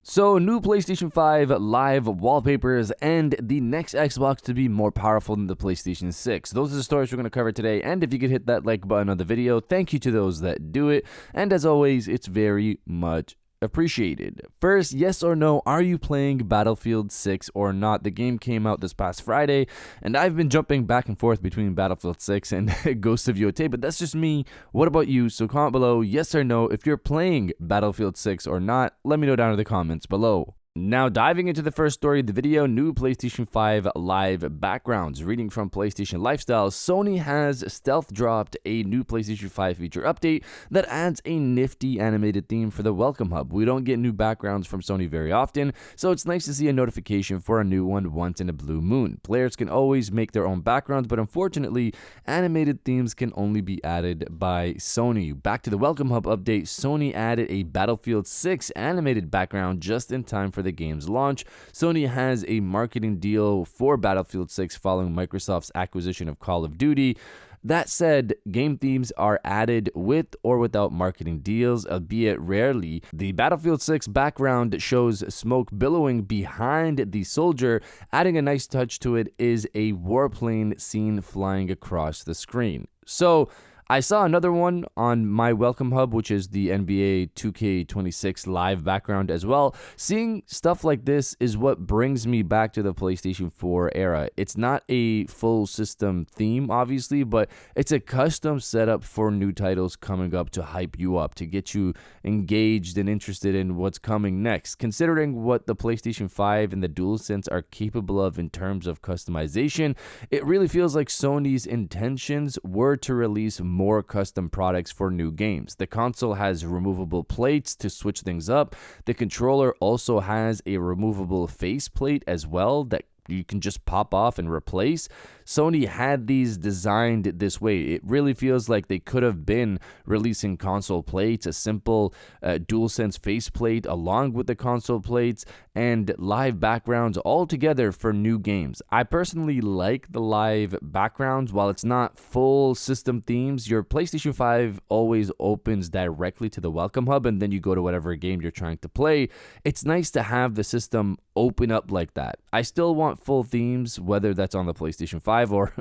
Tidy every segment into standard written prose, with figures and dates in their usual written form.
So, new PlayStation 5 live wallpapers and the next Xbox to be more powerful than the PlayStation 6. Those are the stories we're going to cover today, and if you could hit that like button on the video, thank you to those that do it, and as always, it's very much appreciated. First, yes or no, are you playing Battlefield 6 or not? The game came out this past Friday, and I've been jumping back and forth between Battlefield 6 and Ghost of Yotei, but that's just me. What about you? So comment below, yes or no, if you're playing Battlefield 6 or not. Let me know down in the comments below. Now diving into the first story of the video, new PlayStation 5 live backgrounds. Reading from PlayStation Lifestyle, Sony has stealth dropped a new PlayStation 5 feature update that adds a nifty animated theme for the Welcome Hub. We don't get new backgrounds from Sony very often, so it's nice to see a notification for a new one once in a blue moon. Players can always make their own backgrounds, but unfortunately, animated themes can only be added by Sony. Back to the Welcome Hub update, Sony added a Battlefield 6 animated background just in time for the game's launch. Sony has a marketing deal for Battlefield 6 following Microsoft's acquisition of Call of Duty. That said, game themes are added with or without marketing deals, albeit rarely. The Battlefield 6 background shows smoke billowing behind the soldier. Adding a nice touch to it is a warplane seen flying across the screen. So, I saw another one on my Welcome Hub, which is the NBA 2K26 live background as well. Seeing stuff like this is what brings me back to the PlayStation 4 era. It's not a full system theme, obviously, but it's a custom setup for new titles coming up to hype you up, to get you engaged and interested in what's coming next. Considering what the PlayStation 5 and the DualSense are capable of in terms of customization, it really feels like Sony's intentions were to release more custom products for new games. The console has removable plates to switch things up. The controller also has a removable faceplate as well that you can just pop off and replace. Sony had these designed this way. It really feels like they could have been releasing console plates, a simple DualSense faceplate along with the console plates, and live backgrounds all together for new games. I personally like the live backgrounds. While it's not full system themes, your PlayStation 5 always opens directly to the Welcome Hub, and then you go to whatever game you're trying to play. It's nice to have the system open up like that. I still want full themes, whether that's on the PlayStation 5 or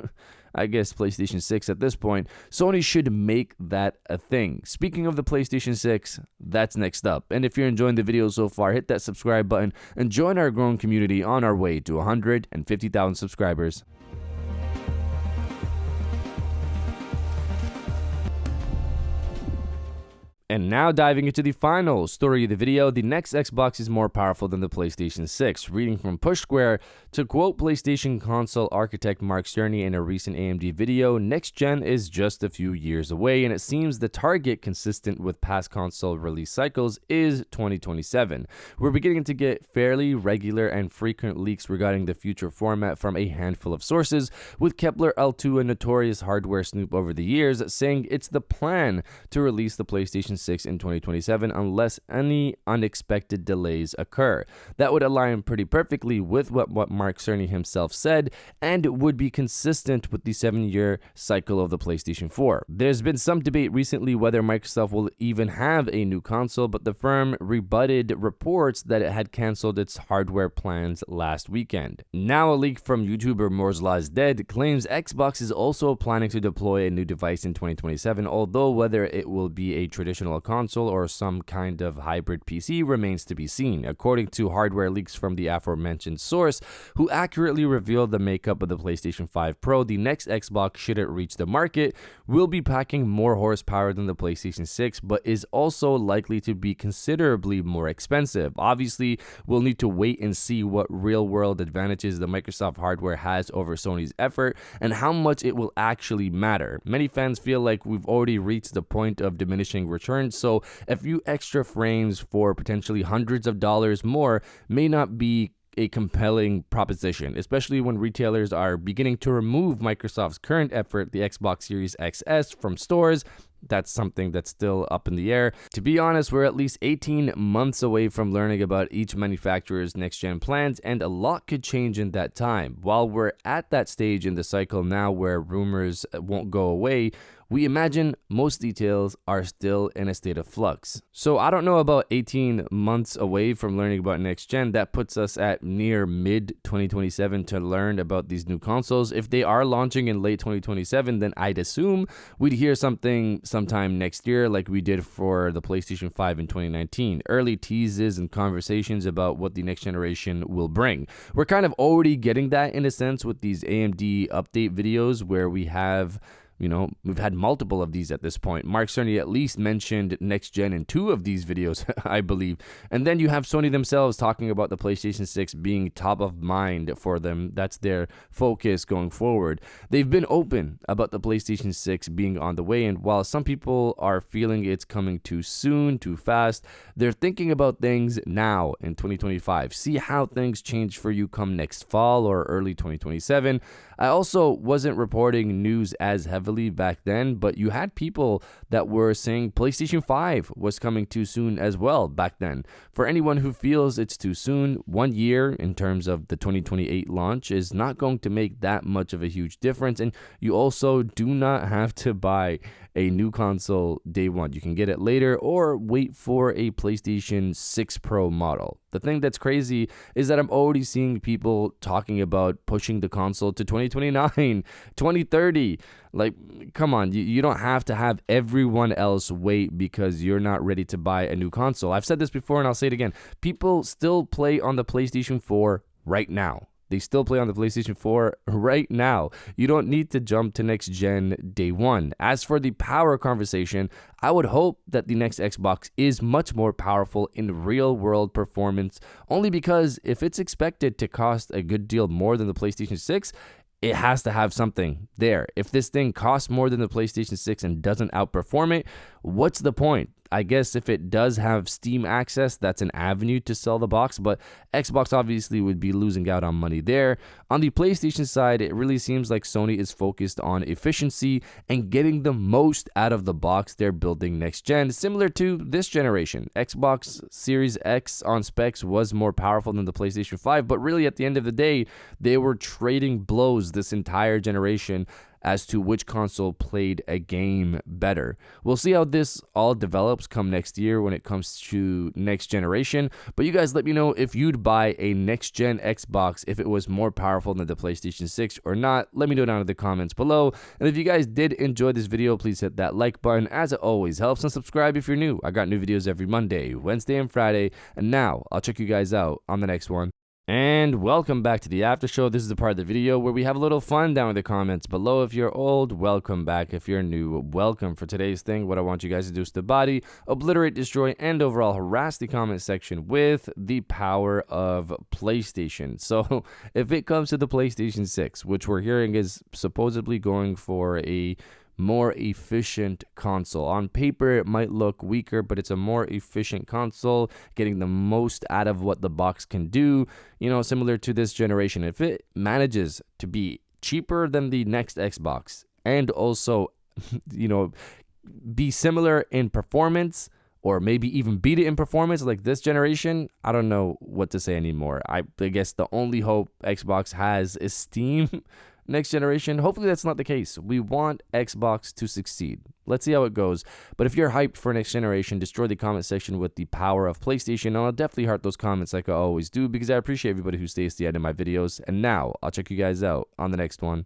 I guess PlayStation 6 at this point. Sony should make that a thing. Speaking of the PlayStation 6, that's next up. And if you're enjoying the video so far, hit that subscribe button and join our growing community on our way to 150,000 subscribers. And now diving into the final story of the video, the next Xbox is more powerful than the PlayStation 6. Reading from Push Square, to quote PlayStation console architect Mark Cerny in a recent AMD video, next gen is just a few years away, and it seems the target, consistent with past console release cycles, is 2027. We're beginning to get fairly regular and frequent leaks regarding the future format from a handful of sources, with Kepler L2, a notorious hardware snoop over the years, saying it's the plan to release the PlayStation 6 in 2027 unless any unexpected delays occur. That would align pretty perfectly with what Mark Cerny himself said, and would be consistent with the 7-year cycle of the PlayStation 4. There's been some debate recently whether Microsoft will even have a new console, but the firm rebutted reports that it had canceled its hardware plans last weekend. Now a leak from YouTuber Moore's Law is Dead claims Xbox is also planning to deploy a new device in 2027, although whether it will be a traditional console or some kind of hybrid PC remains to be seen, according to hardware leaks from the aforementioned source, who accurately revealed the makeup of the PlayStation 5 Pro. The next Xbox, should it reach the market, will be packing more horsepower than the PlayStation 6, but is also likely to be considerably more expensive. Obviously, we'll need to wait and see what real-world advantages the Microsoft hardware has over Sony's effort and how much it will actually matter. Many fans feel like we've already reached the point of diminishing returns, so a few extra frames for potentially hundreds of dollars more may not be a compelling proposition, especially when retailers are beginning to remove Microsoft's current effort, the Xbox Series XS, from stores. That's something that's still up in the air. To be honest, we're at least 18 months away from learning about each manufacturer's next-gen plans, and a lot could change in that time. While we're at that stage in the cycle now where rumors won't go away, we imagine most details are still in a state of flux. So I don't know about 18 months away from learning about next gen. That puts us at near mid 2027 to learn about these new consoles. If they are launching in late 2027, then I'd assume we'd hear something sometime next year like we did for the PlayStation 5 in 2019. Early teases and conversations about what the next generation will bring. We're kind of already getting that in a sense with these AMD update videos where we have we've had multiple of these at this point. Mark Cerny at least mentioned next gen in 2 of these videos, I believe. And then you have Sony themselves talking about the PlayStation 6 being top of mind for them. That's their focus going forward. They've been open about the PlayStation 6 being on the way, and while some people are feeling it's coming too soon, too fast, they're thinking about things now in 2025. See how things change for you come next fall or early 2027. I also wasn't reporting news as heavily back then, but you had people that were saying PlayStation 5 was coming too soon as well back then. For anyone who feels it's too soon, 1 year in terms of the 2028 launch is not going to make that much of a huge difference, and you also do not have to buy a new console day one. You can get it later or wait for a PlayStation 6 Pro model. The thing that's crazy is that I'm already seeing people talking about pushing the console to 2029, 2030. Like, come on, you don't have to have everyone else wait because you're not ready to buy a new console. I've said this before and I'll say it again. People still play on the PlayStation 4 right now. They still play on the PlayStation 4 right now. You don't need to jump to next gen day one. As for the power conversation, I would hope that the next Xbox is much more powerful in real world performance, only because if it's expected to cost a good deal more than the PlayStation 6, it has to have something there. If this thing costs more than the PlayStation 6 and doesn't outperform it, what's the point? I guess if it does have Steam access, that's an avenue to sell the box, but Xbox obviously would be losing out on money there. On the PlayStation side, it really seems like Sony is focused on efficiency and getting the most out of the box they're building next gen, similar to this generation. Xbox Series X on specs was more powerful than the PlayStation 5, but really at the end of the day, they were trading blows this entire generation as to which console played a game better. We'll see how this all develops come next year when it comes to next generation, but you guys let me know if you'd buy a next gen Xbox if it was more powerful than the PlayStation 6 or not. Let me know down in the comments below, and if you guys did enjoy this video, please hit that like button as it always helps, and subscribe if you're new. I got new videos every Monday, Wednesday, and Friday, and now I'll check you guys out on the next one. And welcome back to the after show. This is the part of the video where we have a little fun down in the comments below. If you're old, welcome back. If you're new, welcome. For today's thing, what I want you guys to do is to body, obliterate, destroy, and overall harass the comment section with the power of PlayStation. So if it comes to the PlayStation 6, which we're hearing is supposedly going for a more efficient console. On paper, it might look weaker, but it's a more efficient console, getting the most out of what the box can do, similar to this generation. If it manages to be cheaper than the next Xbox and also, be similar in performance, or maybe even beat it in performance like this generation, I don't know what to say anymore. I guess the only hope Xbox has is Steam next generation. Hopefully that's not the case. We want Xbox to succeed. Let's see how it goes. But if you're hyped for next generation, destroy the comment section with the power of PlayStation. And I'll definitely heart those comments like I always do, because I appreciate everybody who stays to the end of my videos. And now I'll check you guys out on the next one.